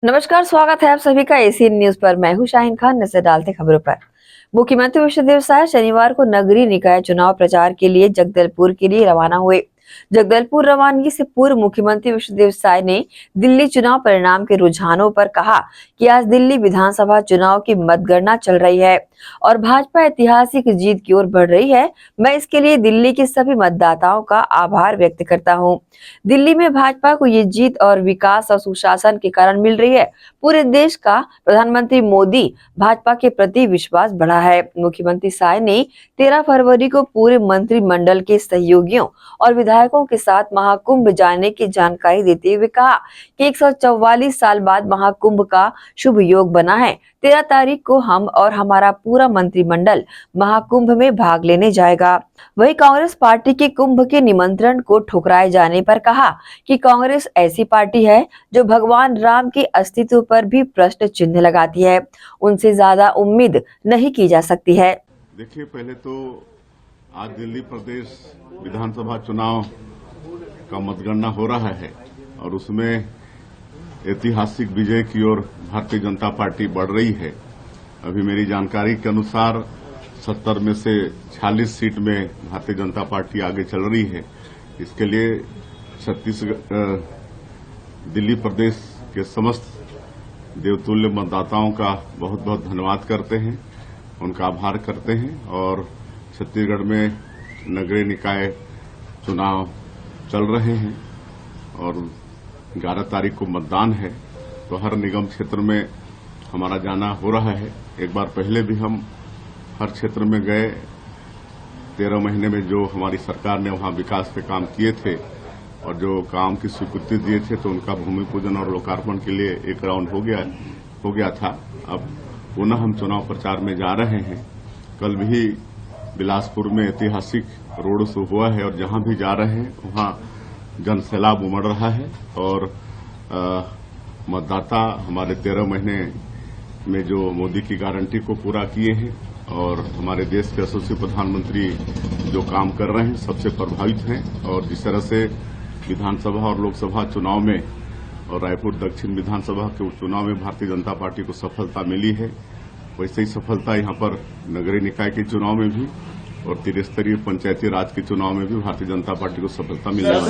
नमस्कार, स्वागत है आप सभी का एसीएन न्यूज पर। मैं हूं शाहीन खान। नजर डालते खबरों पर। मुख्यमंत्री विष्णुदेव साय शनिवार को नगरीय निकाय चुनाव प्रचार के लिए जगदलपुर के लिए रवाना हुए। जगदलपुर रवानगी से पूर्व मुख्यमंत्री विष्णुदेव साय ने दिल्ली चुनाव परिणाम के रुझानों पर कहा कि आज दिल्ली विधानसभा चुनाव की मतगणना चल रही है और भाजपा ऐतिहासिक जीत की ओर बढ़ रही है। मैं इसके लिए दिल्ली के सभी मतदाताओं का आभार व्यक्त करता हूं। दिल्ली में भाजपा को ये जीत और विकास और सुशासन के कारण मिल रही है। पूरे देश का प्रधानमंत्री मोदी भाजपा के प्रति विश्वास बढ़ा है। मुख्यमंत्री साय ने 13 फरवरी को पूरे मंत्रिमंडल के सहयोगियों और विधायकों के साथ महाकुंभ जाने की जानकारी देते हुए कहा कि 144 साल बाद महाकुंभ का शुभ योग बना है। 13 तारीख को हम और हमारा पूरा मंत्रिमंडल महाकुंभ में भाग लेने जाएगा। वही कांग्रेस पार्टी के कुंभ के निमंत्रण को ठुकराए जाने पर कहा कि कांग्रेस ऐसी पार्टी है जो भगवान राम के अस्तित्व पर भी प्रश्न चिन्ह लगाती है। उनसे ज्यादा उम्मीद नहीं की जा सकती है। देखिए, पहले तो आज दिल्ली प्रदेश विधानसभा चुनाव का मतगणना हो रहा है और उसमें ऐतिहासिक विजय की ओर भारतीय जनता पार्टी बढ़ रही है। अभी मेरी जानकारी के अनुसार 70 में से 46 सीट में भारतीय जनता पार्टी आगे चल रही है। इसके लिए छत्तीसगढ़ दिल्ली प्रदेश के समस्त देवतुल्य मतदाताओं का बहुत बहुत धन्यवाद करते हैं, उनका आभार करते हैं। और छत्तीसगढ़ में नगरीय निकाय चुनाव चल रहे हैं और 11 तारीख को मतदान है, तो हर निगम क्षेत्र में हमारा जाना हो रहा है। एक बार पहले भी हम हर क्षेत्र में गए। 13 महीने में जो हमारी सरकार ने वहां विकास के काम किए थे और जो काम की स्वीकृति दिए थे, तो उनका भूमि पूजन और लोकार्पण के लिए एक राउंड हो गया था। अब पुनः हम चुनाव प्रचार में जा रहे हैं। कल भी बिलासपुर में ऐतिहासिक रोड शो हुआ है और जहां भी जा रहे हैं वहां जन सैलाब उमड़ रहा है और मतदाता हमारे 13 महीने में जो मोदी की गारंटी को पूरा किए हैं और हमारे देश के यशस्वी प्रधानमंत्री जो काम कर रहे हैं सबसे प्रभावित हैं। और जिस तरह से विधानसभा और लोकसभा चुनाव में और रायपुर दक्षिण विधानसभा के चुनाव में भारतीय जनता पार्टी को सफलता मिली है, वैसे ही सफलता यहां पर नगरीय निकाय के चुनाव में भी और त्रिस्तरीय पंचायती राज के चुनाव में भी भारतीय जनता पार्टी को सफलता मिली है।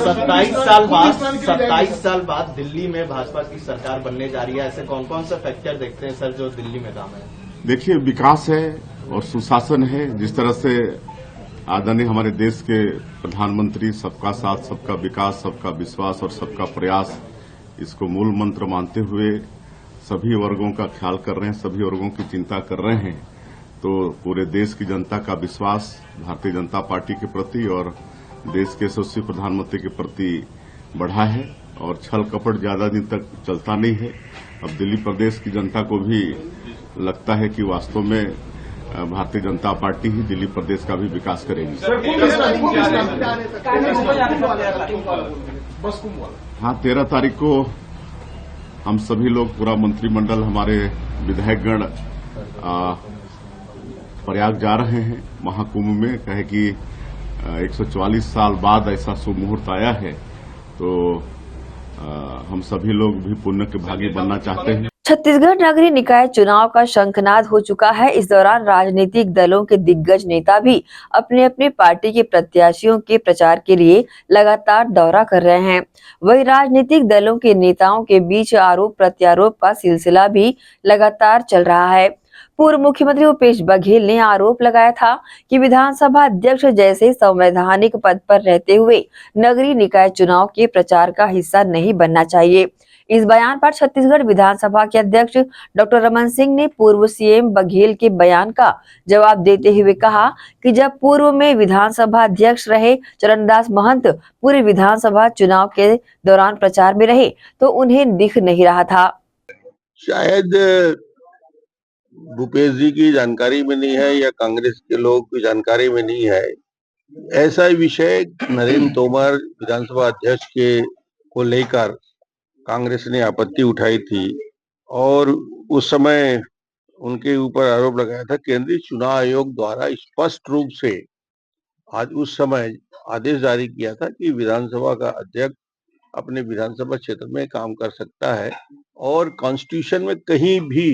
27 साल बाद दिल्ली में भाजपा की सरकार बनने जा रही है। ऐसे कौन कौन से फैक्टर देखते हैं सर जो दिल्ली में काम है? देखिए, विकास है और सुशासन है। जिस तरह से आदरणीय हमारे देश के प्रधानमंत्री सबका साथ, सबका विकास, सबका विश्वास और सबका प्रयास, इसको मूल मंत्र मानते हुए सभी वर्गों का ख्याल कर रहे हैं, सभी वर्गों की चिंता कर रहे हैं, तो पूरे देश की जनता का विश्वास भारतीय जनता पार्टी के प्रति और देश के यशस्वी प्रधानमंत्री के प्रति बढ़ा है और छल कपट ज्यादा दिन तक चलता नहीं है। अब दिल्ली प्रदेश की जनता को भी लगता है कि वास्तव में भारतीय जनता पार्टी ही दिल्ली प्रदेश का भी विकास करेगी। हाँ, 13 तारीख को हम सभी लोग, पूरा मंत्रिमंडल, हमारे विधायकगण प्रयाग जा रहे हैं महाकुंभ में। कहे कि 144 साल बाद ऐसा शुभ मुहूर्त आया है, तो हम सभी लोग भी पुण्य के भागी बनना चाहते हैं। छत्तीसगढ़ नगरीय निकाय चुनाव का शंखनाद हो चुका है। इस दौरान राजनीतिक दलों के दिग्गज नेता भी अपने अपने पार्टी के प्रत्याशियों के प्रचार के लिए लगातार दौरा कर रहे हैं। वही राजनीतिक दलों के नेताओं के बीच आरोप प्रत्यारोप का सिलसिला भी लगातार चल रहा है। पूर्व मुख्यमंत्री भूपेश बघेल ने आरोप लगाया था कि विधानसभा अध्यक्ष जैसे संवैधानिक पद पर रहते हुए नगरीय निकाय चुनाव के प्रचार का हिस्सा नहीं बनना चाहिए। इस बयान पर छत्तीसगढ़ विधानसभा के अध्यक्ष डॉक्टर रमन सिंह ने पूर्व सीएम बघेल के बयान का जवाब देते हुए कहा कि जब पूर्व में विधानसभा अध्यक्ष रहे चरणदास महंत पूरे विधानसभा चुनाव के दौरान प्रचार में रहे तो उन्हें दिख नहीं रहा था। शायद भूपेश जी की जानकारी में नहीं है या कांग्रेस के लोग की जानकारी में नहीं है। ऐसा विषय नरेंद्र तोमर विधानसभा अध्यक्ष के को लेकर कांग्रेस ने आपत्ति उठाई थी और उस समय उनके ऊपर आरोप लगाया था। केंद्रीय चुनाव आयोग द्वारा स्पष्ट रूप से आज उस समय आदेश जारी किया था कि विधानसभा का अध्यक्ष अपने विधानसभा क्षेत्र में काम कर सकता है और कॉन्स्टिट्यूशन में कहीं भी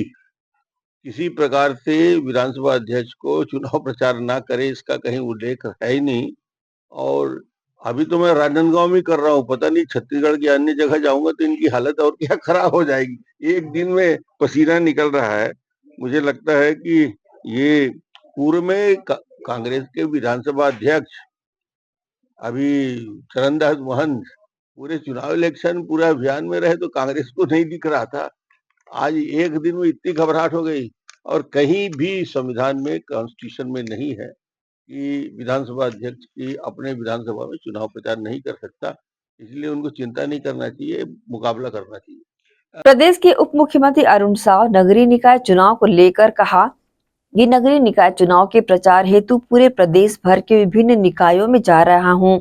किसी प्रकार से विधानसभा अध्यक्ष को चुनाव प्रचार ना करे इसका कहीं उल्लेख है ही नहीं। और अभी तो मैं राजनांदगांव में कर रहा हूँ, पता नहीं छत्तीसगढ़ की अन्य जगह जाऊंगा तो इनकी हालत और क्या खराब हो जाएगी। एक दिन में पसीना निकल रहा है। मुझे लगता है कि ये पूर्व में कांग्रेस के विधानसभा अध्यक्ष अभी चरणदास महंत पूरे चुनाव इलेक्शन पूरे अभियान में रहे तो कांग्रेस को नहीं दिख रहा था। आज एक दिन में इतनी घबराहट हो गई और कहीं भी संविधान में कॉन्स्टिट्यूशन में नहीं है कि विधानसभा अध्यक्ष की अपने विधानसभा में चुनाव प्रचार नहीं कर सकता। इसलिए उनको चिंता नहीं करना चाहिए, मुकाबला करना चाहिए। प्रदेश के उप मुख्यमंत्री अरुण साव नगरीय निकाय चुनाव को लेकर कहा कि नगरीय निकाय चुनाव के प्रचार हेतु पूरे प्रदेश भर के विभिन्न निकायों में जा रहा हूं।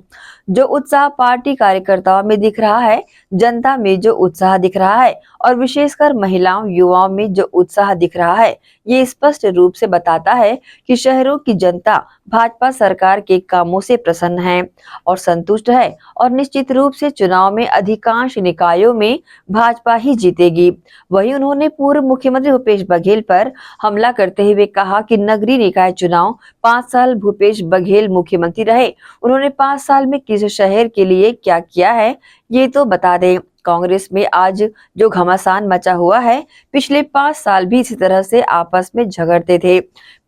जो उत्साह पार्टी कार्यकर्ताओं में दिख रहा है, जनता में जो उत्साह दिख रहा है और विशेषकर महिलाओं युवाओं में जो उत्साह दिख रहा है, ये स्पष्ट रूप से बताता है कि शहरों की जनता भाजपा सरकार के कामों से प्रसन्न है और संतुष्ट है और निश्चित रूप से चुनाव में अधिकांश निकायों में भाजपा ही जीतेगी। वहीं उन्होंने पूर्व मुख्यमंत्री भूपेश बघेल पर हमला करते हुए कहा कि नगरीय निकाय चुनाव 5 साल भूपेश बघेल मुख्यमंत्री रहे, उन्होंने 5 साल में किस शहर के लिए क्या किया है ये तो बता दें। कांग्रेस में आज जो घमासान मचा हुआ है, पिछले 5 साल भी इसी तरह से आपस में झगड़ते थे।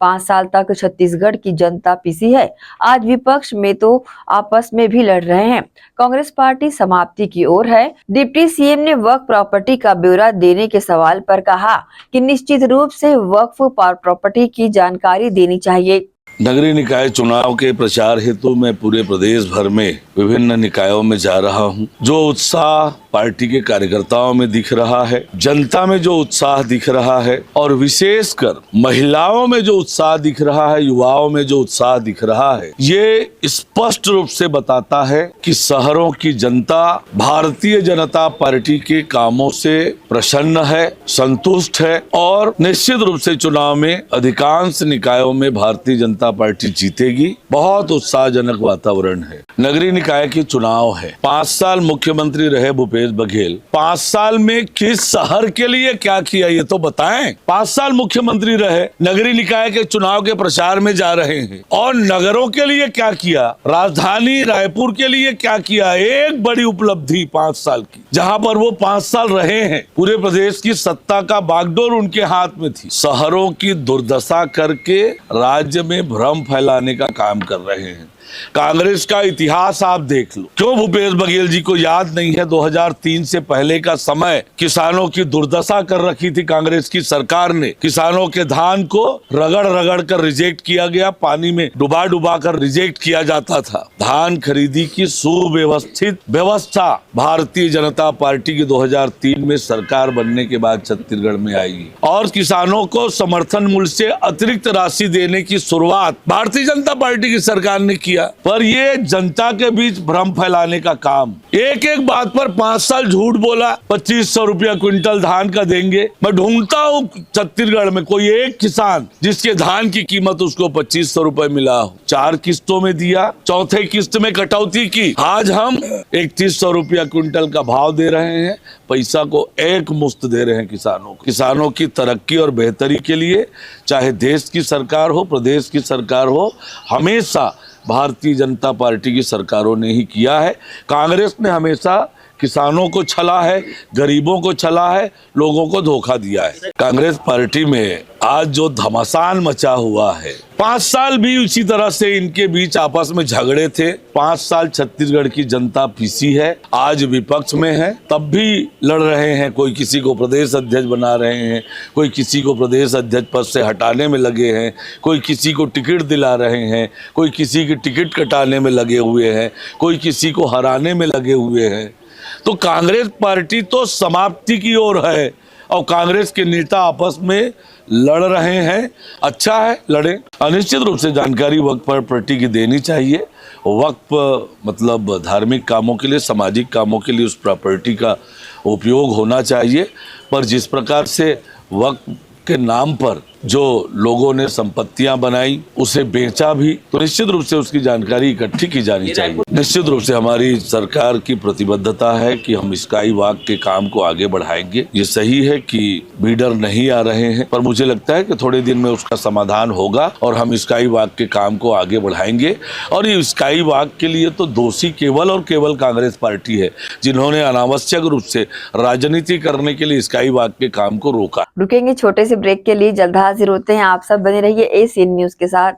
5 साल तक छत्तीसगढ़ की जनता पीसी है, आज विपक्ष में तो आपस में भी लड़ रहे हैं। कांग्रेस पार्टी समाप्ति की ओर है। डिप्टी सीएम ने वक्फ प्रॉपर्टी का ब्यौरा देने के सवाल पर कहा कि निश्चित रूप से वक्फ प्रॉपर्टी की जानकारी देनी चाहिए। नगरीय निकाय चुनाव के प्रचार हेतु मैं पूरे प्रदेश भर में विभिन्न निकायों में जा रहा हूं। जो उत्साह पार्टी के कार्यकर्ताओं में दिख रहा है, जनता में जो उत्साह दिख रहा है और विशेषकर महिलाओं में जो उत्साह दिख रहा है, युवाओं में जो उत्साह दिख रहा है, ये स्पष्ट रूप से बताता है कि शहरों की जनता भारतीय जनता पार्टी के कामों से प्रसन्न है, संतुष्ट है और निश्चित रूप से चुनाव में अधिकांश निकायों में भारतीय जनता पार्टी जीतेगी। बहुत उत्साहजनक वातावरण है। नगरीय निकाय की चुनाव है। 5 साल मुख्यमंत्री रहे भूपेश बघेल, 5 साल में किस शहर के लिए क्या किया ये तो बताएं। 5 साल मुख्यमंत्री रहे, नगरीय निकाय के चुनाव के प्रचार में जा रहे हैं और नगरों के लिए क्या किया, राजधानी रायपुर के लिए क्या किया। एक बड़ी उपलब्धि 5 साल की, जहां पर वो 5 साल रहे हैं। पूरे प्रदेश की सत्ता का बागडोर उनके हाथ में थी। शहरों की दुर्दशा करके राज्य में भ्रम फैलाने का काम कर रहे हैं। कांग्रेस का इतिहास आप देख लो। क्यों भूपेश बघेल जी को याद नहीं है 2003 से पहले का समय किसानों की दुर्दशा कर रखी थी कांग्रेस की सरकार ने। किसानों के धान को रगड़ रगड़ कर रिजेक्ट किया गया, पानी में डुबा डुबा कर रिजेक्ट किया जाता था। धान खरीदी की सुव्यवस्थित व्यवस्था भारतीय जनता पार्टी की 2003 में सरकार बनने के बाद छत्तीसगढ़ में आई और किसानों को समर्थन मूल्य से अतिरिक्त राशि देने की शुरुआत भारतीय जनता पार्टी की सरकार ने किया। पर ये जनता के बीच भ्रम फैलाने का काम, एक एक बात पर 5 साल झूठ बोला। 2500 रुपया क्विंटल धान का देंगे। मैं ढूंढता हूँ छत्तीसगढ़ में कोई एक किसान जिसके धान की कीमत उसको 2500 रुपए मिला हो। 4 किस्तों में दिया, चौथे किस्त में कटौती की। आज हम 3100 रुपया क्विंटल का भाव दे रहे हैं, पैसा को एक मुश्त दे रहे हैं किसानों को। किसानों की तरक्की और बेहतरी के लिए चाहे देश की सरकार हो, प्रदेश की सरकार हो, हमेशा भारतीय जनता पार्टी की सरकारों ने ही किया है। कांग्रेस ने हमेशा किसानों को छला है, गरीबों को छला है, लोगों को धोखा दिया है। कांग्रेस पार्टी में आज जो घमासान मचा हुआ है, 5 साल भी उसी तरह से इनके बीच आपस में झगड़े थे। 5 साल छत्तीसगढ़ की जनता पीसी है, आज विपक्ष में है, तब भी लड़ रहे हैं। कोई किसी को प्रदेश अध्यक्ष बना रहे हैं, कोई किसी को प्रदेश अध्यक्ष पद से हटाने में लगे हैं, कोई किसी को टिकट दिला रहे हैं, कोई किसी की टिकट कटाने में लगे हुए हैं, कोई किसी को हराने में लगे हुए हैं। तो कांग्रेस पार्टी तो समाप्ति की ओर है और कांग्रेस के नेता आपस में लड़ रहे हैं। अच्छा है, लड़े। अनिश्चित रूप से जानकारी वक्फ प्रॉपर्टी की देनी चाहिए। वक्फ मतलब धार्मिक कामों के लिए, सामाजिक कामों के लिए उस प्रॉपर्टी का उपयोग होना चाहिए। पर जिस प्रकार से वक्फ के नाम पर जो लोगों ने संपत्तियां बनाई उसे बेचा भी, तो निश्चित रूप से उसकी जानकारी इकट्ठी की जानी चाहिए। निश्चित रूप से हमारी सरकार की प्रतिबद्धता है कि हम स्काई वॉक के काम को आगे बढ़ाएंगे। ये सही है कि बिल्डर नहीं आ रहे हैं, पर मुझे लगता है कि थोड़े दिन में उसका समाधान होगा और हम स्काई वॉक के काम को आगे बढ़ाएंगे। और ये स्काई वॉक के लिए तो दोषी केवल और केवल कांग्रेस पार्टी है, जिन्होंने अनावश्यक रूप से राजनीति करने के लिए स्काई वॉक के काम को रोका। रुकेंगे छोटे से ब्रेक के लिए, जल्द हाजिर होते हैं। आप सब बने रहिए एसीएन न्यूज के साथ।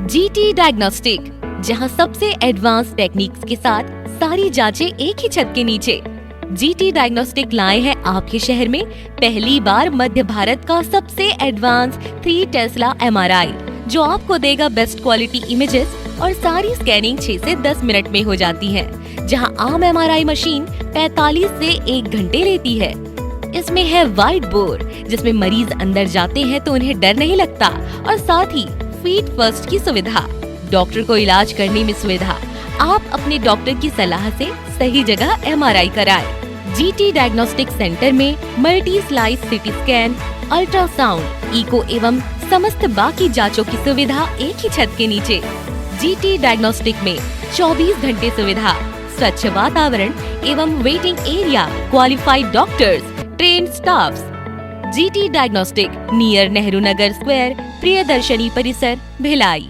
जीटी डायग्नोस्टिक, जहां सबसे एडवांस टेक्निक्स के साथ सारी जांचें एक ही छत के नीचे। जीटी डायग्नोस्टिक लाए हैं आपके शहर में पहली बार मध्य भारत का सबसे एडवांस 3 टेस्ला एमआरआई, जो आपको देगा बेस्ट क्वालिटी इमेजेस और सारी स्कैनिंग 6 से 10 मिनट में हो जाती है, जहां आम एमआरआई मशीन 45 से 1 घंटे लेती है। इसमें है वाइट बोर, जिसमें मरीज अंदर जाते हैं तो उन्हें डर नहीं लगता, और साथ ही फीट फर्स्ट की सुविधा, डॉक्टर को इलाज करने में सुविधा। आप अपने डॉक्टर की सलाह से सही जगह एमआरआई कराएं। जीटी डायग्नोस्टिक सेंटर में multi slice CT scan, ultrasound, echo एवं समस्त बाकी जांचों की सुविधा एक ही छत के नीचे। जीटी डायग्नोस्टिक में 24 घंटे सुविधा, स्वच्छ वातावरण एवं waiting area, qualified doctors, trained staffs. GT diagnostic, near Nehru Nagar square, Priyadarshini Parisar, Bhilai.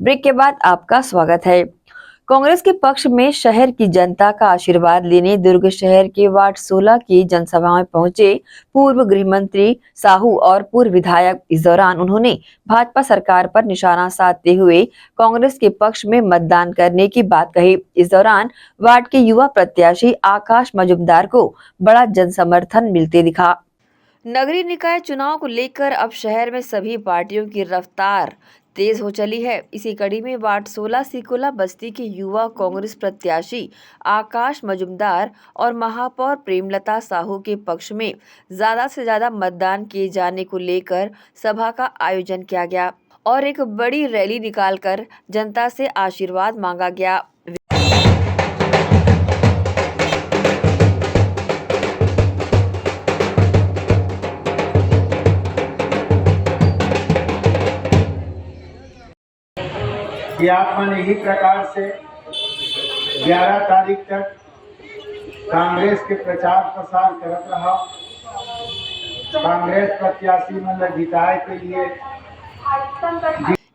Break के बाद आपका स्वागत है। कांग्रेस के पक्ष में शहर की जनता का आशीर्वाद लेने दुर्ग शहर के वार्ड 16 की जनसभा में पहुंचे पूर्व गृह मंत्री साहू और पूर्व विधायक। इस दौरान उन्होंने भाजपा सरकार पर निशाना साधते हुए कांग्रेस के पक्ष में मतदान करने की बात कही। इस दौरान वार्ड के युवा प्रत्याशी आकाश मजुमदार को बड़ा जनसमर्थन मिलते दिखा। नगरीय निकाय चुनाव को लेकर अब शहर में सभी पार्टियों की रफ्तार तेज हो चली है। इसी कड़ी में वार्ड 16 सिकोला बस्ती के युवा कांग्रेस प्रत्याशी आकाश मजुमदार और महापौर प्रेमलता साहू के पक्ष में ज्यादा से ज्यादा मतदान किए जाने को लेकर सभा का आयोजन किया गया और एक बड़ी रैली निकालकर जनता से आशीर्वाद मांगा गया। कि आप मन यही प्रकार से 11 तारीख तक कांग्रेस के प्रचार प्रसार करत रहा। कांग्रेस प्रत्याशी मन जिताए के लिए।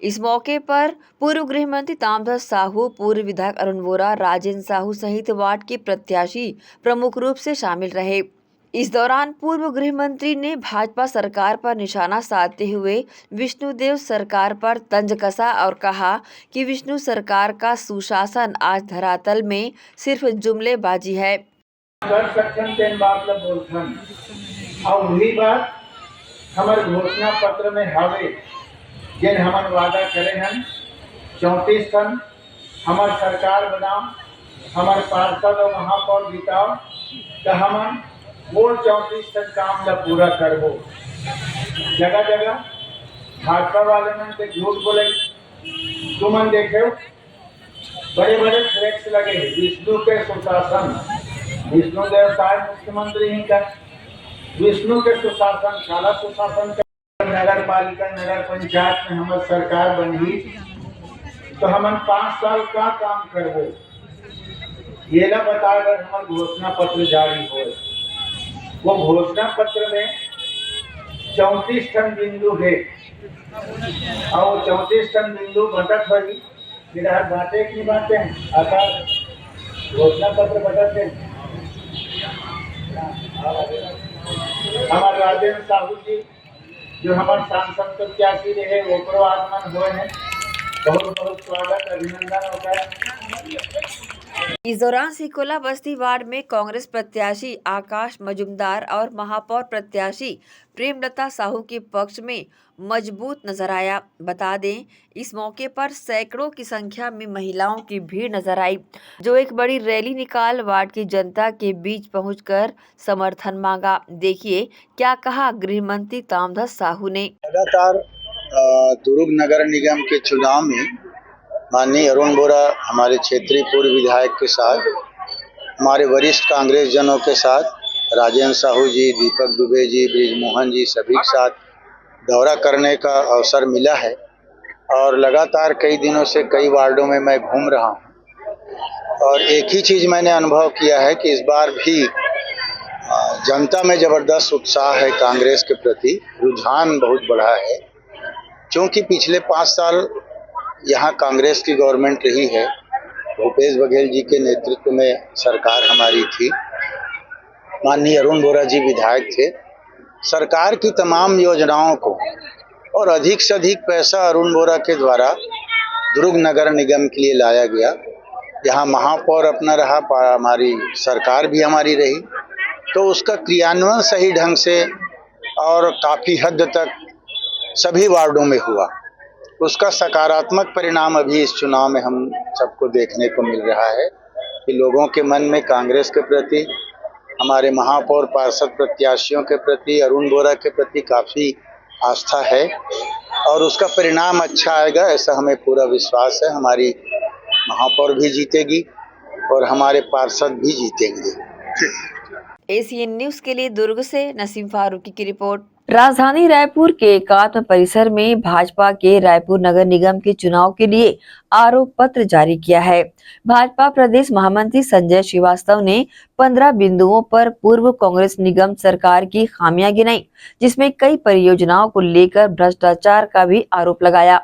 इस मौके पर पूर्व गृह मंत्री तामध्वज साहू, पूर्व विधायक अरुण वोरा, राजेंद्र साहू सहित वार्ड के प्रत्याशी प्रमुख रूप से शामिल रहे। इस दौरान पूर्व गृह मंत्री ने भाजपा सरकार पर निशाना साधते हुए विष्णुदेव सरकार पर तंज कसा और कहा कि विष्णु सरकार का सुशासन आज धरातल में सिर्फ जुमलेबाजी है। कर सकथन तेन बात ला बोलथन और वही बात हमारे घोषणा पत्र में हवे जिन हमन वादा करे हन 34 टन हमार सरकार बनाओ, हमारे पार्षद और महापौर जिताओ तो हमन वो 34 टन काम ला पूरा करबो। जगह जगह भाजपा वाले मन के झूठ बोले। तुमन देखे बड़े बड़े फ्लैक्स लगे विष्णु के सुशासन, विष्णु देव साहब मुख्यमंत्री ही का विष्णु के सुशासन, काला सुशासन का। नगर पालिका नगर पंचायत में हमारी सरकार बनी तो हमन 5 साल का काम करबो ये ला बताकर हमारे घोषणा पत्र जारी हो। वो घोषणा पत्र में 34 टन बिंदु है और 34 टन बिंदु बटत होगी फिर बांटे की बातें आकाश घोषणा पत्र बटते हमारे राजेंद्र साहू जी जो हमारे सांसद प्रत्याशी रहे वो आगमन हुए हैं। बहुत बहुत स्वागत अभिनंदन होता है। इस दौरान सिकोला बस्ती वार्ड में कांग्रेस प्रत्याशी आकाश मजुमदार और महापौर प्रत्याशी प्रेमलता साहू के पक्ष में मजबूत नजर आया। बता दें इस मौके पर सैकड़ों की संख्या में महिलाओं की भीड़ नजर आई जो एक बड़ी रैली निकाल वार्ड की जनता के बीच पहुंचकर समर्थन मांगा। देखिए क्या कहा गृह मंत्री तामध्वज साहू ने। लगातार दुर्ग नगर निगम के चुनाव में माननीय अरुण वोरा हमारे क्षेत्रीय पूर्व विधायक के साथ, हमारे वरिष्ठ कांग्रेस जनों के साथ, राजेंद्र साहू जी, दीपक दुबे जी, ब्रिजमोहन जी सभी के साथ दौरा करने का अवसर मिला है और लगातार कई दिनों से कई वार्डों में मैं घूम रहा हूं और एक ही चीज़ मैंने अनुभव किया है कि इस बार भी जनता में ज़बरदस्त उत्साह है कांग्रेस के प्रति, रुझान बहुत बढ़ा है। क्योंकि पिछले 5 साल यहाँ कांग्रेस की गवर्नमेंट रही है, भूपेश बघेल जी के नेतृत्व में सरकार हमारी थी, माननीय अरुण वोरा जी विधायक थे। सरकार की तमाम योजनाओं को और अधिक से अधिक पैसा अरुण वोरा के द्वारा दुर्ग नगर निगम के लिए लाया गया। यहाँ महापौर अपना रहा, हमारी सरकार भी हमारी रही, तो उसका क्रियान्वयन सही ढंग से और काफ़ी हद तक सभी वार्डों में हुआ। उसका सकारात्मक परिणाम अभी इस चुनाव में हम सबको देखने को मिल रहा है कि लोगों के मन में कांग्रेस के प्रति, हमारे महापौर पार्षद प्रत्याशियों के प्रति, अरुण वोरा के प्रति काफ़ी आस्था है और उसका परिणाम अच्छा आएगा ऐसा हमें पूरा विश्वास है। हमारी महापौर भी जीतेगी और हमारे पार्षद भी जीतेंगे। एसीएन न्यूज के लिए दुर्ग से नसीम फारूकी की रिपोर्ट। राजधानी रायपुर के एकात्म परिसर में भाजपा के रायपुर नगर निगम के चुनाव के लिए आरोप पत्र जारी किया है। भाजपा प्रदेश महामंत्री संजय श्रीवास्तव ने 15 बिंदुओं पर पूर्व कांग्रेस निगम सरकार की खामियां गिनाई, जिसमें कई परियोजनाओं को लेकर भ्रष्टाचार का भी आरोप लगाया।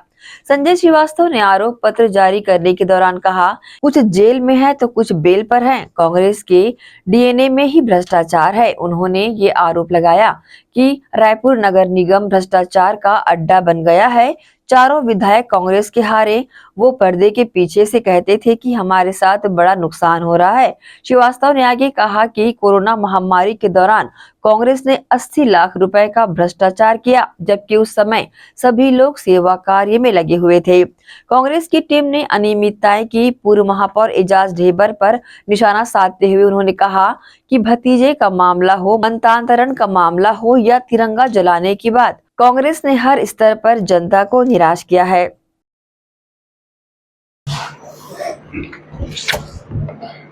संजय श्रीवास्तव ने आरोप पत्र जारी करने के दौरान कहा, कुछ जेल में है तो कुछ बेल पर है। कांग्रेस के डीएनए में ही भ्रष्टाचार है। उन्होंने ये आरोप लगाया कि रायपुर नगर निगम भ्रष्टाचार का अड्डा बन गया है। चारों विधायक कांग्रेस के हारे, वो पर्दे के पीछे से कहते थे कि हमारे साथ बड़ा नुकसान हो रहा है। श्रीवास्तव ने आगे कहा कि कोरोना महामारी के दौरान कांग्रेस ने 80 लाख रुपए का भ्रष्टाचार किया, जबकि उस समय सभी लोग सेवा कार्य में लगे हुए थे। कांग्रेस की टीम ने अनियमितताएं की। पूर्व महापौर एजाज ढेबर पर निशाना साधते हुए उन्होंने कहा कि भतीजे का मामला हो, मंतांतरण का मामला हो या तिरंगा जलाने की बात, कांग्रेस ने हर स्तर पर जनता को निराश किया है।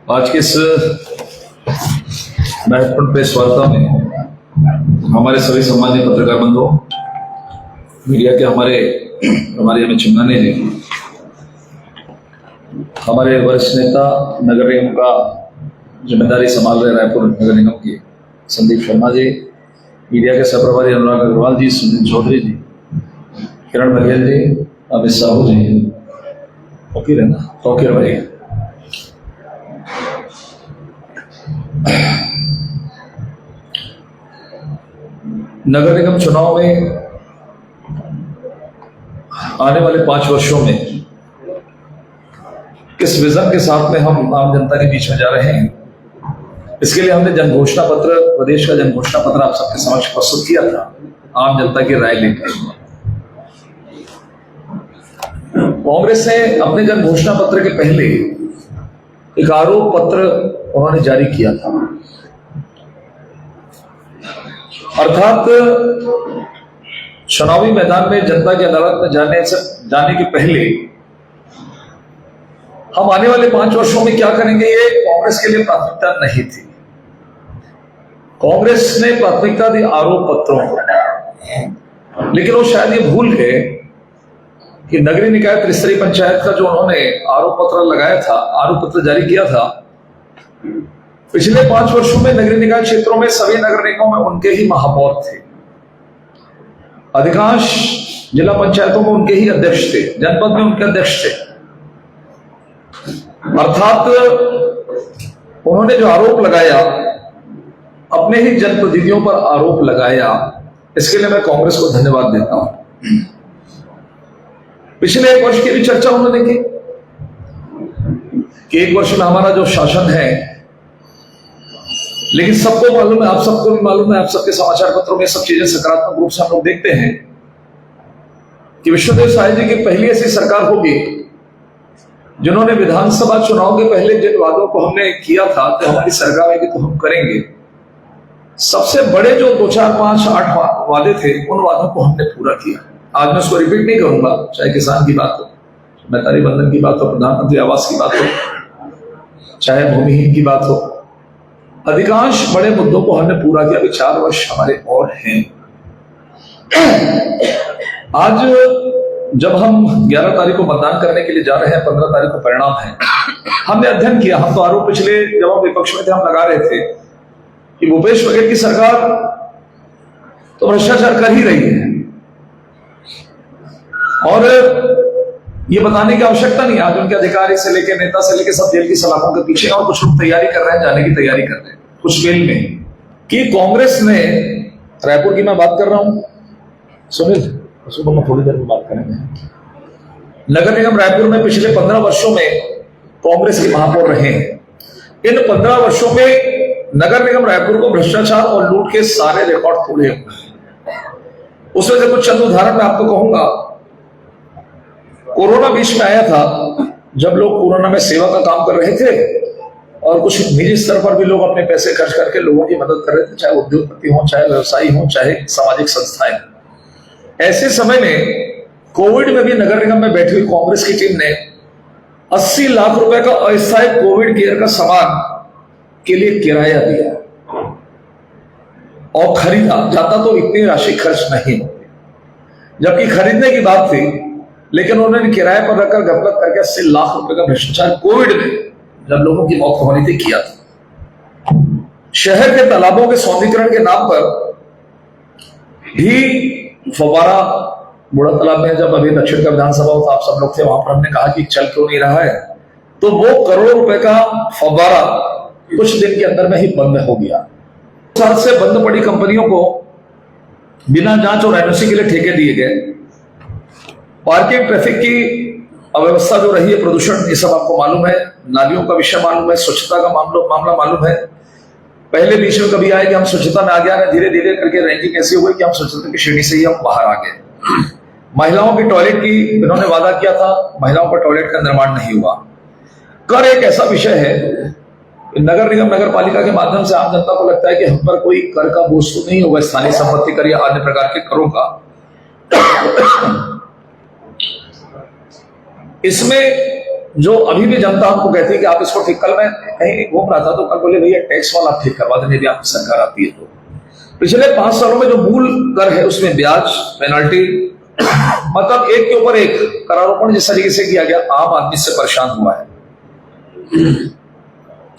आज के इस महत्वपूर्ण प्रेस वार्ता में हमारे सभी सम्मानित पत्रकार बंधुओं, मीडिया के हमारे हमें चिमनाने जी, हमारे वरिष्ठ नेता नगर निगम का जिम्मेदारी संभाल रहे रायपुर नगर निगम के संदीप शर्मा जी, मीडिया के सहप्रभारी अनुराग अग्रवाल जी, सुनील चौधरी जी, किरण बघेल जी, अमित साहू जी, फकीर है ना, फकीर भाई, नगर निगम चुनाव में आने वाले 5 वर्षों में किस विजन के साथ में हम आम जनता के बीच में जा रहे हैं, इसके लिए हमने जनघोषणा पत्र, प्रदेश का जनघोषणा पत्र आप सबके समक्ष प्रस्तुत किया था, आम जनता की राय लेकर। कांग्रेस ने अपने जनघोषणा पत्र के पहले एक आरोप पत्र उन्होंने जारी किया था, अर्थात चुनावी मैदान में जनता की अदालत में जाने के पहले हम आने वाले 5 वर्षों में क्या करेंगे, ये कांग्रेस के लिए प्राथमिकता नहीं थी। कांग्रेस ने प्राथमिकता दी आरोप पत्रों को, लेकिन वो शायद ये भूल गए कि नगरीय निकाय त्रिस्तरीय पंचायत का जो उन्होंने आरोप पत्र लगाया था, आरोप पत्र जारी किया था, पिछले 5 वर्षों में नगरीय निकाय क्षेत्रों में सभी नगर निगमों में उनके ही महापौर थे, अधिकांश जिला पंचायतों में उनके ही अध्यक्ष थे, जनपद में उनके अध्यक्ष थे। अर्थात उन्होंने जो आरोप लगाया, अपने ही जनप्रतिनिधियों पर आरोप लगाया, इसके लिए मैं कांग्रेस को धन्यवाद देता हूं। पिछले 1 वर्ष की भी चर्चा उन्होंने की कि 1 वर्ष में हमारा जो शासन है, लेकिन सबको मालूम है, आप सबको भी मालूम है, आप सबके समाचार पत्रों में सब चीजें सकारात्मक रूप से हम लोग देखते हैं कि विश्वदेव साय जी की पहली ऐसी सरकार होगी जिन्होंने विधानसभा चुनाव के पहले जिन वादों को हमने किया था तो हमारी सरकार है कि तो हम करेंगे, सबसे बड़े जो 2, 4, 5, 8 वादे थे, उन वादों को हमने पूरा किया। आज मैं उसको रिपीट नहीं करूंगा, चाहे किसान की बात हो, मैतारी बंधन की बात हो, प्रधानमंत्री आवास की बात हो, चाहे भूमिहीन की बात हो, अधिकांश बड़े मुद्दों को हमने पूरा किया। अभी 4 वर्ष हमारे और हैं। आज जब हम 11 तारीख को मतदान करने के लिए जा रहे हैं, 15 तारीख को परिणाम है, हमने अध्ययन किया। हम तो आरोप पिछले जब हम विपक्ष में थे हम लगा रहे थे कि भूपेश बघेल की सरकार तो भ्रष्टाचार कर ही रही है, और ये बताने की आवश्यकता नहीं। आज उनके अधिकारी से लेकर नेता से लेकर सब जेल की सलाखों के पीछे, और कुछ लोग तैयारी कर रहे हैं, जाने की तैयारी कर रहे हैं कुछ जेल में, कि कांग्रेस ने, रायपुर की मैं बात कर रहा हूं, सुनील उसको हम थोड़ी देर में बात करेंगे। नगर निगम रायपुर में पिछले 15 वर्षों में कांग्रेस के महापौर रहे हैं। इन 15 वर्षों में नगर निगम रायपुर को भ्रष्टाचार और लूट के सारे रिकॉर्ड तोड़े हुए हैं। उसमें से कुछ चंद उदाहरण मैं आपको कहूंगा। कोरोना बीच में आया था, जब लोग कोरोना में सेवा का काम कर रहे थे और कुछ निजी स्तर पर भी लोग अपने पैसे खर्च करके लोगों की मदद कर रहे थे, चाहे उद्योगपति हो, चाहे व्यवसायी हो, चाहे सामाजिक संस्थाएं। ऐसे समय में कोविड में भी नगर निगम में बैठी हुई कांग्रेस की टीम ने 80 लाख रुपए का अस्थायी कोविड केयर का सामान के लिए किराया दिया और खरीदा जाता तो इतनी राशि खर्च नहीं होती, जबकि खरीदने की बात थी, लेकिन उन्होंने किराए पर रखकर गपलत करके 80 लाख रुपए का भ्रष्टाचार कोविड में जब लोगों की मौत होनी थी किया था। शहर के तालाबों के सौंदर्यीकरण के नाम पर भी फव्वारा बूढ़ा तालाब में जब अभी दक्षिण का विधानसभा होता आप सब लोग थे वहां पर, हमने कहा कि चल क्यों नहीं रहा है, तो वो करोड़ों रुपए का फव्वारा कुछ दिन के अंदर में ही बंद हो गया। साल से बंद पड़ी कंपनियों को बिना जांच और एनओसी के लिए ठेके दिए गए। पार्किंग, ट्रैफिक की अव्यवस्था जो रही है, प्रदूषण, ये सब आपको मालूम है। नालियों का विषय मालूम है, स्वच्छता का मामला मालूम है। पहले बीच में कभी आए कि हम स्वच्छता में आ गया, धीरे धीरे करके रैंकिंग ऐसी हुई कि हम स्वच्छता की श्रेणी से ही हम बाहर आ गए। महिलाओं की टॉयलेट की इन्होंने वादा किया था, महिलाओं का टॉयलेट का निर्माण नहीं हुआ। कर एक ऐसा विषय है, नगर निगम, नगर पालिका के माध्यम से आम जनता को लगता है कि हम पर कोई कर का बोझ तो नहीं होगा, स्थानीय संपत्ति कर या अन्य प्रकार के करों का। इसमें जो अभी भी जनता हमको कहती है कि आप इसको ठीक, कल मैं कहीं घूम रहा था तो कल बोले भैया टैक्स वाला आप ठीक करवा दें यदि आपकी सरकार आती है तो। पिछले 5 सालों में जो मूल कर है उसमें ब्याज, पेनल्टी, मतलब एक के ऊपर एक करारोपण जिस तरीके से किया गया, आम आदमी से परेशान हुआ है।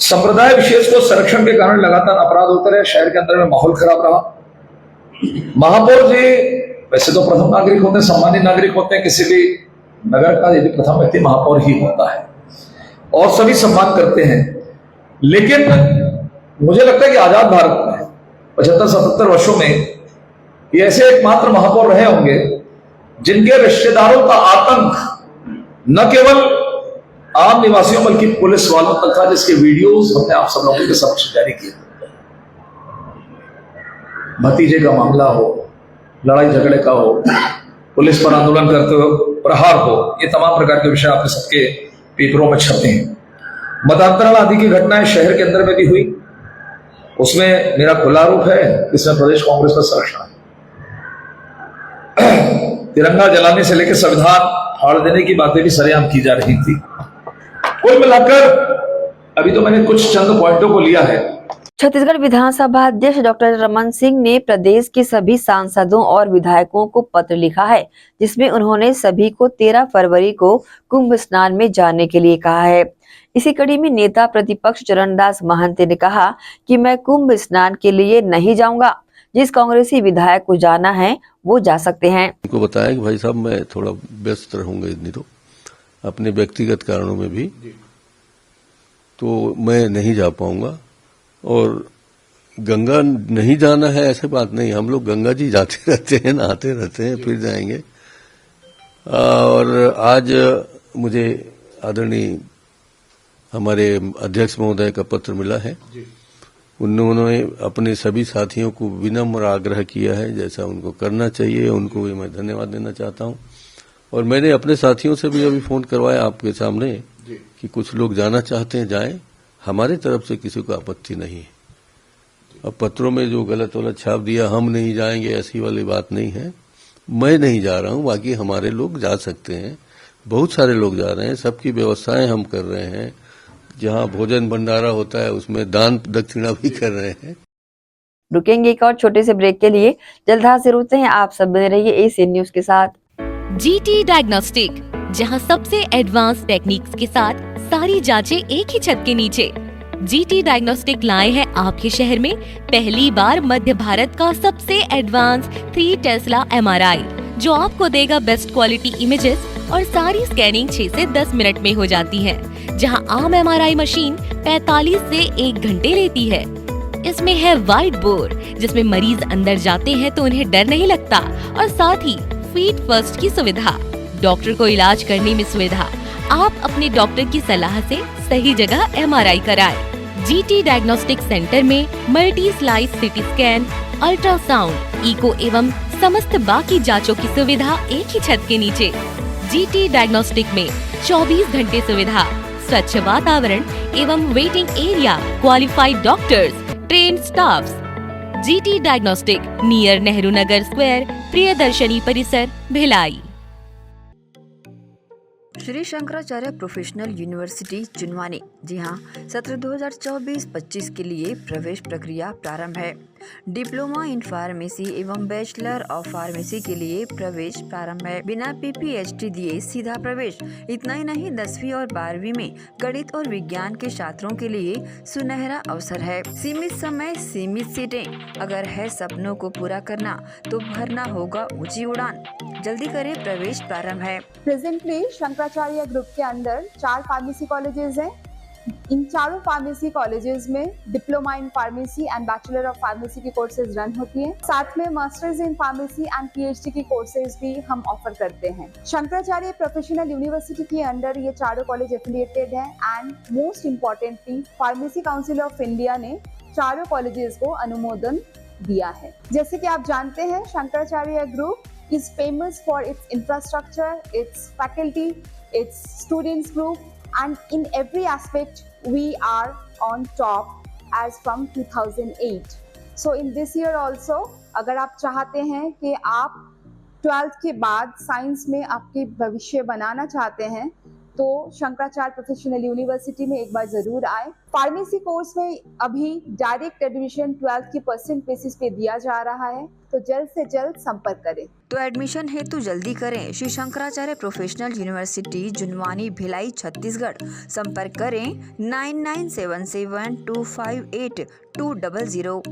संप्रदाय विशेष को संरक्षण के कारण लगातार अपराध होते रहे, शहर के अंदर में माहौल खराब रहा। महापौर जी वैसे तो प्रथम नागरिक होते हैं, सम्मानित नागरिक होते हैं, किसी भी नगर का यदि प्रथम व्यक्ति महापौर ही होता है और सभी सम्मान करते हैं। लेकिन मुझे लगता है कि आजाद भारत में 75-77 वर्षों में ये ऐसे एकमात्र महापौर रहे होंगे जिनके रिश्तेदारों का आतंक न केवल आम निवासियों बल्कि पुलिस वालों तक था, जिसके वीडियोस हमने आप सब लोगों के समक्ष जारी किए। भतीजे का मामला हो, लड़ाई झगड़े का हो, पुलिस पर आंदोलन करते हुए प्रहार हो, ये तमाम प्रकार के विषय आपके सबके पेपरों में छपते हैं। मतांतरण आदि की घटनाएं शहर के अंदर में भी हुई, उसमें मेरा खुला आरोप है, इसमें प्रदेश कांग्रेस का संरक्षण है। तिरंगा जलाने से लेकर संविधान फाड़ देने की बातें भी सरेआम की जा रही थी। कुल मिलाकर अभी तो मैंने कुछ चंद पॉइंटों को लिया है। छत्तीसगढ़ विधानसभा अध्यक्ष डॉक्टर रमन सिंह ने प्रदेश के सभी सांसदों और विधायकों को पत्र लिखा है, जिसमें उन्होंने सभी को 13 फरवरी को कुंभ स्नान में जाने के लिए कहा है। इसी कड़ी में नेता प्रतिपक्ष चरणदास महंत ने कहा कि मैं कुंभ स्नान के लिए नहीं जाऊंगा, जिस कांग्रेसी विधायक को जाना है वो जा सकते हैं। उनको बताया कि भाई साहब मैं थोड़ा व्यस्त रहूंगा इन दिनों अपने व्यक्तिगत कारणों में भी, तो मैं नहीं जा पाऊंगा। और गंगा नहीं जाना है ऐसे बात नहीं, हम लोग गंगा जी जाते रहते हैं, नहाते रहते हैं, फिर जाएंगे। और आज मुझे आदरणीय हमारे अध्यक्ष महोदय का पत्र मिला है। उन्होंने अपने सभी साथियों को विनम्र आग्रह किया है, जैसा उनको करना चाहिए, उनको भी मैं धन्यवाद देना चाहता हूं। और मैंने अपने साथियों से भी अभी फोन करवाया आपके सामने कि कुछ लोग जाना चाहते हैं जाएं, हमारी तरफ से किसी को आपत्ति नहीं है। अब पत्रों में जो गलत वलत छाप दिया हम नहीं जाएंगे ऐसी वाली बात नहीं है, मैं नहीं जा रहा हूं, बाकी हमारे लोग जा सकते हैं, बहुत सारे लोग जा रहे हैं, सबकी व्यवस्थाएं हम कर रहे हैं। जहां भोजन भंडारा होता है उसमें दान दक्षिणा भी कर रहे हैं। रुकेंगे एक और छोटे से ब्रेक के लिए, जल्द हाजिर होते हैं। आप सब बने रहिए एशियन न्यूज के साथ। जीटी डायग्नोस्टिक, जहां सबसे एडवांस टेक्निक्स के साथ सारी जांचें एक ही छत के नीचे। जीटी डायग्नोस्टिक लाए हैं आपके शहर में पहली बार मध्य भारत का सबसे एडवांस 3 टेस्ला MRI, जो आपको देगा बेस्ट क्वालिटी इमेजेस और सारी स्कैनिंग 6 से 10 मिनट में हो जाती है, जहां आम MRI मशीन 45 से 1 घंटे लेती है। इसमें है वाइट बोर, जिसमें मरीज अंदर जाते हैं तो उन्हें डर नहीं लगता, और साथ ही फीट फर्स्ट की सुविधा, डॉक्टर को इलाज करने में सुविधा। आप अपने डॉक्टर की सलाह से सही जगह MRI कराएं। जीटी डायग्नोस्टिक सेंटर में multi slice CT scan, ultrasound, echo एवं समस्त बाकी जांचों की सुविधा एक ही छत के नीचे। जीटी डायग्नोस्टिक में 24 घंटे सुविधा, स्वच्छ वातावरण एवं waiting area, qualified doctors, trained staffs. GT diagnostic, near Nehru Nagar square, Priyadarshini Parisar, Bhilai. Shri Shankaracharya professional university Chunwani, जी हाँ, सत्र 2024-25 के लिए प्रवेश प्रक्रिया प्रारंभ है। डिप्लोमा इन फार्मेसी एवं बैचलर ऑफ फार्मेसी के लिए प्रवेश प्रारंभ है। बिना PPHD दिए सीधा प्रवेश। इतना ही नहीं, 10वीं और 12वीं में गणित और विज्ञान के छात्रों के लिए सुनहरा अवसर है। सीमित समय, सीमित सीटें। अगर है सपनों को पूरा करना तो भरना होगा ऊंची उड़ान। जल्दी करें, प्रवेश प्रारंभ है। प्रेजेंटली शंकराचार्य ग्रुप के अंदर 4 फार्मेसी कॉलेजेस हैं। इन चारों फार्मेसी कॉलेजेस में diploma in pharmacy and bachelor of pharmacy की कोर्सेज रन होती हैं। साथ में masters in pharmacy and PhD की कोर्सेज भी हम ऑफर करते हैं। शंकराचार्य प्रोफेशनल यूनिवर्सिटी के अंडर ये चारों कॉलेज एफिलिएटेड हैं and most importantly pharmacy council of India ने चारों कॉलेजेस को अनुमोदन दिया है। जैसे कि आप जानते हैं, Shankaracharya group is famous for its infrastructure, it's faculty, it's students group, and in every aspect we are on top as from 2008. So in this year also, अगर आप चाहते हैं कि आप 12th के बाद साइंस में आपके भविष्य बनाना चाहते हैं तो शंकराचार्य प्रोफेशनल यूनिवर्सिटी में एक बार जरूर आए। फार्मेसी कोर्स में अभी डायरेक्ट एडमिशन 12th की परसेंट बेसिस पे दिया जा रहा है, तो जल्द से जल्द संपर्क करें। तो एडमिशन हेतु जल्दी करें। Shri Shankaracharya professional university, Junwani, Bhilai, Chhattisgarh. संपर्क करें 9977258200।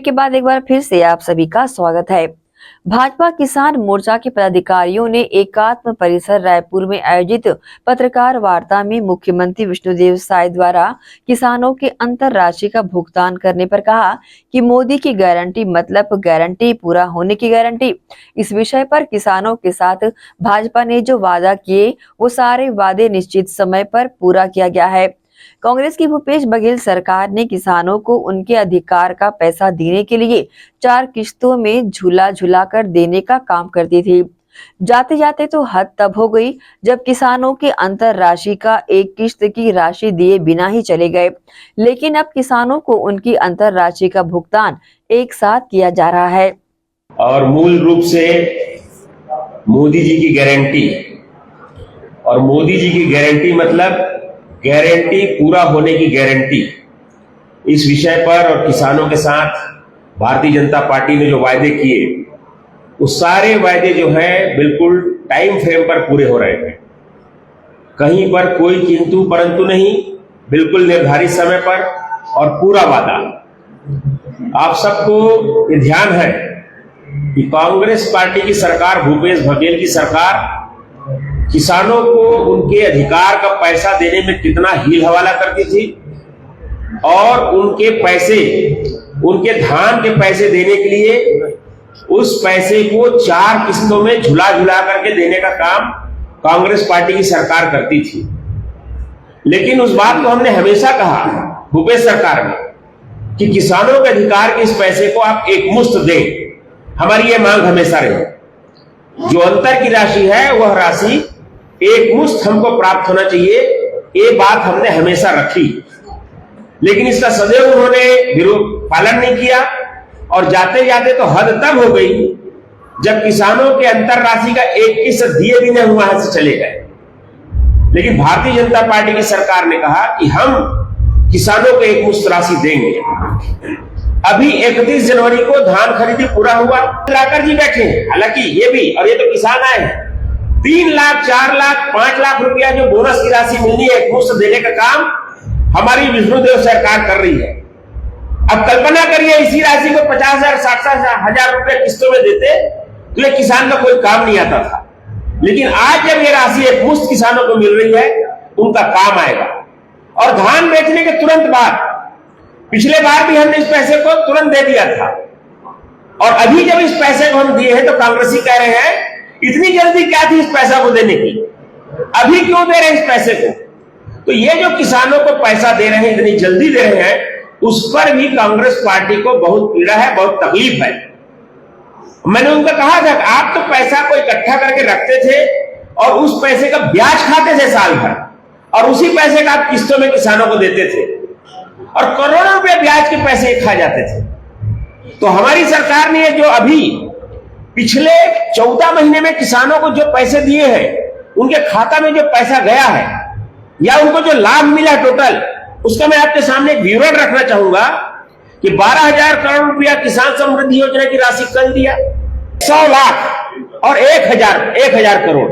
ब्रेक के बाद एक बार फिर से आप सभी का स्वागत है। भाजपा किसान मोर्चा के पदाधिकारियों ने एकात्म परिसर रायपुर में आयोजित पत्रकार वार्ता में मुख्यमंत्री विष्णुदेव साय द्वारा किसानों के अंतर राशि का भुगतान करने पर कहा कि मोदी की गारंटी मतलब गारंटी पूरा होने की गारंटी। इस विषय पर किसानों के साथ भाजपा ने जो वादा किए वो सारे वादे निश्चित समय पर पूरा किया गया है। कांग्रेस की भूपेश बघेल सरकार ने किसानों को उनके अधिकार का पैसा देने के लिए 4 किश्तों में झूला झूलाकर देने का काम करती थी। जाते जाते तो हद तब हो गई जब किसानों के अंतर राशि का एक किश्त की राशि दिए बिना ही चले गए, लेकिन अब किसानों को उनकी अंतर राशि का भुगतान एक साथ किया जा रहा है। और मूल रूप से मोदी जी की गारंटी, और मोदी जी की गारंटी मतलब गारंटी पूरा होने की गारंटी। इस विषय पर और किसानों के साथ भारतीय जनता पार्टी ने जो वायदे किए वो सारे वायदे जो हैं बिल्कुल टाइम फ्रेम पर पूरे हो रहे हैं। कहीं पर कोई किंतु परंतु नहीं, बिल्कुल निर्धारित समय पर और पूरा वादा। आप सबको ये ध्यान है कि कांग्रेस पार्टी की सरकार, भूपेश बघेल की सरकार किसानों को उनके अधिकार का पैसा देने में कितना हील हवाला करती थी, और उनके पैसे, उनके धान के पैसे देने के लिए उस पैसे को 4 किस्तों में झुला झुला करके देने का काम कांग्रेस पार्टी की सरकार करती थी। लेकिन उस बात को हमने हमेशा कहा भूपेश सरकार में कि किसानों के अधिकार के इस पैसे को आप एकमुश्त दें। हमारी ये मांग हमेशा रही। जो अंतर की राशि है वह राशि एकमुश्त हमको प्राप्त होना चाहिए, ये बात हमने हमेशा रखी। लेकिन इसका सदैव उन्होंने विरोध पालन नहीं किया, और जाते जाते तो हद तब हो गई जब किसानों के अंतर राशि का एक किस्त दिए भी नहीं वहां से चले गए। लेकिन भारतीय जनता पार्टी की सरकार ने कहा कि हम किसानों को एकमुश्त राशि देंगे। अभी 31 जनवरी को धान खरीदी पूरा हुआ, लाकर जी बैठे हैं। हालांकि ये भी, और ये तो किसान आए हैं, 3 लाख, 4 लाख, 5 लाख रुपया जो बोनस की राशि मिलनी है एकमुश्त देने का काम हमारी विष्णुदेव सरकार कर रही है। अब कल्पना करिए इसी राशि को 50,000, 60,000 रुपए किस्तों में देते तो ये किसान का कोई काम नहीं आता था। लेकिन आज जब ये राशि एकमुश्त किसानों को मिल रही है, उनका काम आएगा। और धान बेचने के तुरंत बाद, पिछले बार भी हमने इस पैसे को तुरंत दे दिया था, और अभी जब इस पैसे को हम दिए हैं तो कांग्रेसी कह रहे हैं इतनी जल्दी क्या थी इस पैसा को देने की, अभी क्यों दे रहे हैं इस पैसे को। तो ये जो किसानों को पैसा दे रहे हैं, इतनी जल्दी दे रहे हैं, उस पर भी कांग्रेस पार्टी को बहुत पीड़ा है, बहुत तकलीफ है। मैंने उनका कहा था कि आप तो पैसा को इकट्ठा करके रखते थे और उस पैसे का ब्याज खाते थे साल भर, और उसी पैसे का आप किस्तों में किसानों को देते थे, और करोड़ों रुपए ब्याज के पैसे खा जाते थे। तो हमारी सरकार ने जो अभी पिछले 14 महीने में किसानों को जो पैसे दिए हैं, उनके खाता में जो पैसा गया है या उनको जो लाभ मिला टोटल, उसका मैं आपके सामने एक विवरण रखना चाहूंगा कि 12,000 करोड़ रुपया किसान समृद्धि योजना की राशि कल दिया, 100 लाख और 1,000 करोड़,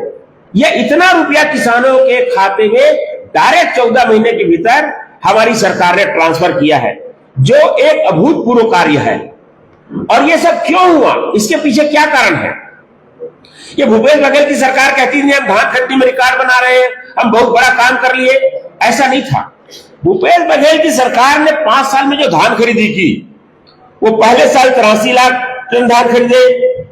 यह इतना रुपया किसानों के खाते में डायरेक्ट 14 महीने के भीतर हमारी सरकार ने ट्रांसफर किया है, जो एक अभूतपूर्व कार्य है। और ये सब क्यों हुआ, इसके पीछे क्या कारण है? ये भूपेश बघेल की सरकार कहती थी हम धान खरीदी में रिकॉर्ड बना रहे हैं, हम बहुत बड़ा काम कर लिए। ऐसा नहीं था। भूपेश बघेल की सरकार ने 5 साल में जो धान खरीदी की, वो पहले साल 83 लाख टन धान खरीदे,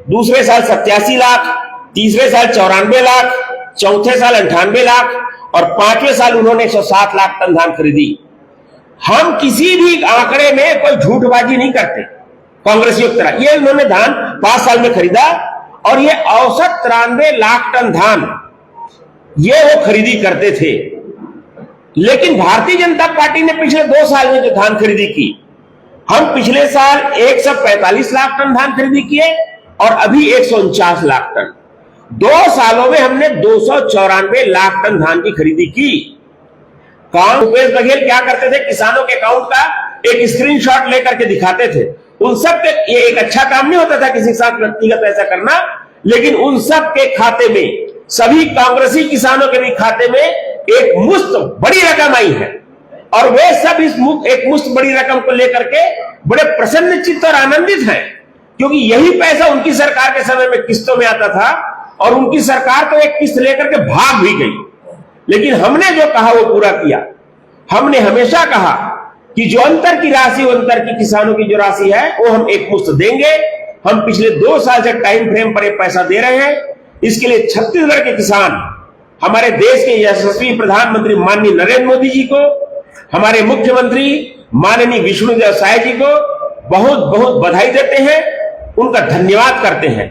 दूसरे साल 87 लाख, तीसरे साल 94 लाख, चौथे साल 98 लाख, और 5वें साल उन्होंने 107 लाख टन धान खरीदी। हम किसी भी आंकड़े में कोई झूठबाजी नहीं करते कांग्रेसियों की तरह। ये उन्होंने धान 5 साल में खरीदा, और ये औसत 93 लाख टन धान ये वो खरीदी करते थे। लेकिन भारतीय जनता पार्टी ने पिछले 2 साल में जो धान खरीदी की, हम पिछले साल 145 लाख टन धान खरीदी किए और अभी 149 लाख टन। 2 सालों में हमने 294 लाख टन धान की खरीदी की। भूपेश बघेल क्या करते थे, किसानों के अकाउंट का एक स्क्रीनशॉट लेकर के दिखाते थे। उन सब के, ये एक अच्छा काम नहीं होता था किसी के साथ व्यक्तिगत ऐसा करना, लेकिन उन सब के खाते में, सभी कांग्रेसी किसानों के भी खाते में एक मुश्त बड़ी रकम आई है। और वे सब इस एक मुश्त बड़ी रकम को लेकर के बड़े प्रसन्न चित्त और आनंदित हैं, क्योंकि यही पैसा उनकी सरकार के समय में किस्तों में आता था और उनकी सरकार तो एक किस्त लेकर के भाग भी गई। लेकिन हमने जो कहा वो पूरा किया। हमने हमेशा कहा कि जो अंतर की राशि, अंतर की किसानों की जो राशि है वो हम एक मुश्त देंगे। हम पिछले 2 साल से टाइम फ्रेम पर ये पैसा दे रहे हैं। इसके लिए छत्तीसगढ़ के किसान हमारे देश के यशस्वी प्रधानमंत्री माननीय नरेंद्र मोदी जी को, हमारे मुख्यमंत्री माननीय विष्णुदेव साय जी को बहुत बहुत बधाई देते हैं, उनका धन्यवाद करते हैं।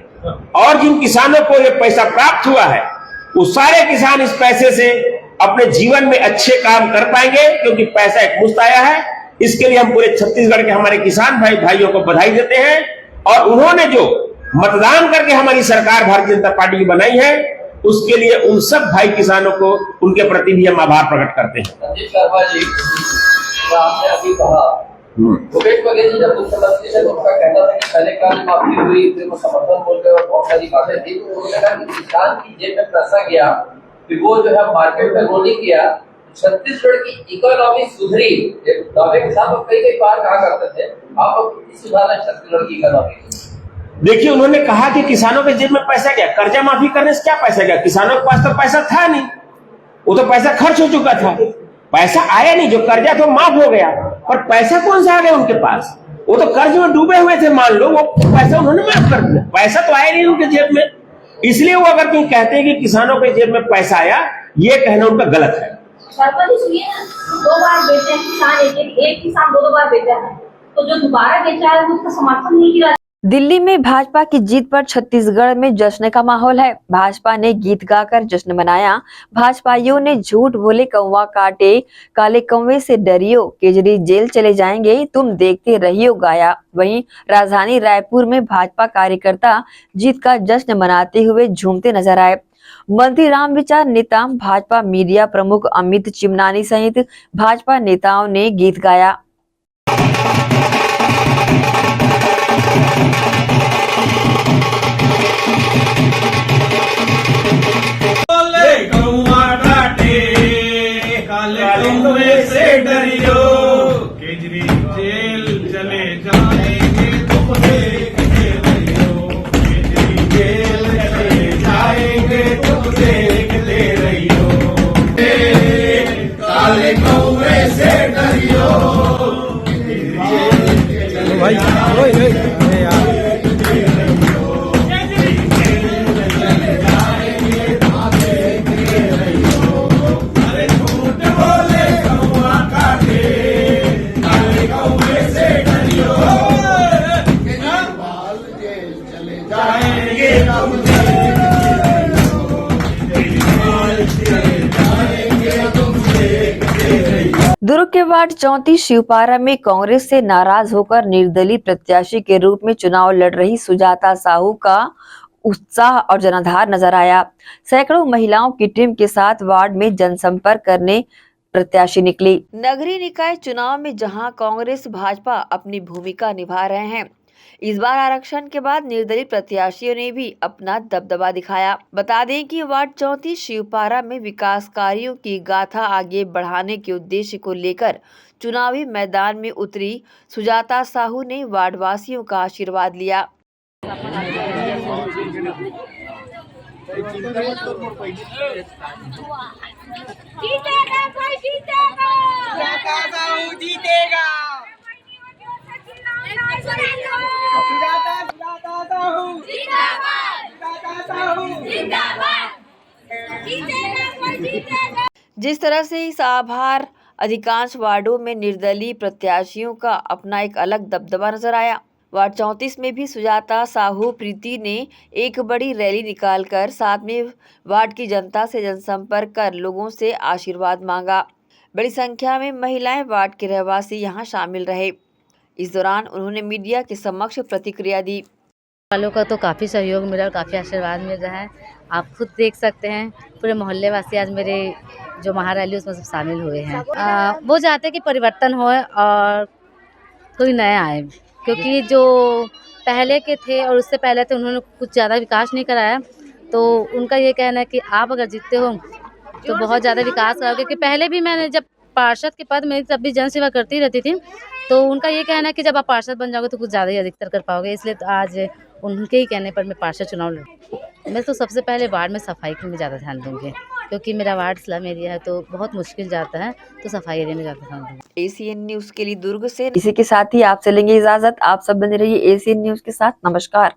और जिन किसानों को ये पैसा प्राप्त हुआ है वो सारे किसान इस पैसे से अपने जीवन में अच्छे काम कर पाएंगे, क्योंकि पैसा एक मुश्त आया है। इसके लिए हम पूरे छत्तीसगढ़ के हमारे किसान भाइयों को बधाई देते हैं। और उन्होंने जो मतदान करके हमारी सरकार भारतीय जनता पार्टी की बनाई है, उसके लिए उन सब भाई किसानों को, उनके प्रति भी हम आभार प्रकट करते हैं। संजीव शर्मा जी, आपने अभी कहा भूपेश बघेल जी जब मुख्यमंत्री थे तो उनका कहना था कि पहले काल माफी हुई, फिर वो समर्थन बोलते और बहुत सारी बातें थी। उन्होंने कहा कि किसान की जेब में पैसा गया, फिर वो जो है मार्केट में वो नहीं किया, छत्तीसगढ़ की इकोनॉमी सुधरी। दावे के साथ कई बार कहा करते थे, आप किस सुधार है छत्तीसगढ़ की इकोनॉमी? देखिए, उन्होंने कहा कि किसानों के जेब में पैसा गया, कर्जा माफी करने से क्या पैसा गया? किसानों के पास तो पैसा था नहीं, वो तो पैसा खर्च हो चुका था, पैसा आया नहीं। जो कर्जा तो माफ हो गया, पर पैसा कौन सा आ गया उनके पास? वो तो कर्ज में डूबे हुए थे, मान लो, वो पैसा उन्होंने माफ कर दिया, पैसा तो आया नहीं उनके जेब में। इसलिए वो अगर कहीं कहते हैं कि किसानों के जेब में पैसा आया, ये कहना उनका गलत है। सुनिए ना, 2 बार बेचे हैं किसान, एक किसान 2 बार बेचा है, तो जो दोबारा बेचा है उसका समर्थन नहीं किया। दिल्ली में भाजपा की जीत पर छत्तीसगढ़ में जश्न का माहौल है। भाजपा ने गीत गाकर जश्न मनाया। भाजपाइयों ने झूठ बोले कौवा काटे, काले कौवे से डरियो, केजरी जेल चले जाएंगे, तुम देखते रहियो गाया। वहीं राजधानी रायपुर में भाजपा कार्यकर्ता जीत का जश्न मनाते हुए झूमते नजर आए। मंत्री रामविचार नेताम, भाजपा मीडिया प्रमुख अमित चिमनानी सहित भाजपा नेताओं ने गीत गाया। दुर्ग के वार्ड 34 शिवपारा में कांग्रेस से नाराज होकर निर्दलीय प्रत्याशी के रूप में चुनाव लड़ रही सुजाता साहू का उत्साह और जनाधार नजर आया। सैकड़ों महिलाओं की टीम के साथ वार्ड में जनसंपर्क करने प्रत्याशी निकली। नगरीय निकाय चुनाव में जहां कांग्रेस भाजपा अपनी भूमिका निभा रहे हैं, इस बार आरक्षण के बाद निर्दलीय प्रत्याशियों ने भी अपना दबदबा दिखाया। बता दें कि वार्ड 34 शिवपारा में विकास कार्यों की गाथा आगे बढ़ाने के उद्देश्य को लेकर चुनावी मैदान में उतरी सुजाता साहू ने वार्डवासियों का आशीर्वाद लिया। जिस तरह से इस आभार अधिकांश वार्डों में निर्दलीय प्रत्याशियों का अपना एक अलग दबदबा नजर आया। वार्ड 34 में भी सुजाता साहू प्रीति ने एक बड़ी रैली निकालकर साथ में वार्ड की जनता से जनसंपर्क कर लोगों से आशीर्वाद मांगा। बड़ी संख्या में महिलाएं, वार्ड के रहवासी यहां शामिल रहे। इस दौरान उन्होंने मीडिया के समक्ष प्रतिक्रिया दी। वालों का तो काफ़ी सहयोग मिला और काफ़ी आशीर्वाद मिल रहा है। आप खुद देख सकते हैं, पूरे मोहल्ले वासी आज मेरे जो महारैली उसमें सब शामिल हुए हैं। वो चाहते हैं कि परिवर्तन हो और कोई नया आए, क्योंकि जो पहले के थे और उससे पहले थे उन्होंने कुछ ज़्यादा विकास नहीं कराया। तो उनका ये कहना है कि आप अगर जीतते हो तो बहुत ज़्यादा विकास करोगे। कि पहले भी मैंने जब पार्षद के पद में तब भी जन सेवा करती रहती थी, तो उनका ये कहना है कि जब आप पार्षद बन जाओगे तो कुछ ज़्यादा ही अधिकतर कर पाओगे, इसलिए तो आज उनके ही कहने पर मैं पार्षद चुनाव लड़। मैं तो सबसे पहले वार्ड में सफाई के में ज़्यादा ध्यान दूँगी, क्योंकि मेरा वार्ड स्लम एरिया है तो बहुत मुश्किल जाता है, तो सफाई एरिया में ज़्यादा ध्यान दूँगी। एसीएन न्यूज के लिए दुर्ग से इसी के साथ ही आपसे लेंगे इजाजत। आप सब बने रहिए एसीएन न्यूज के साथ। नमस्कार।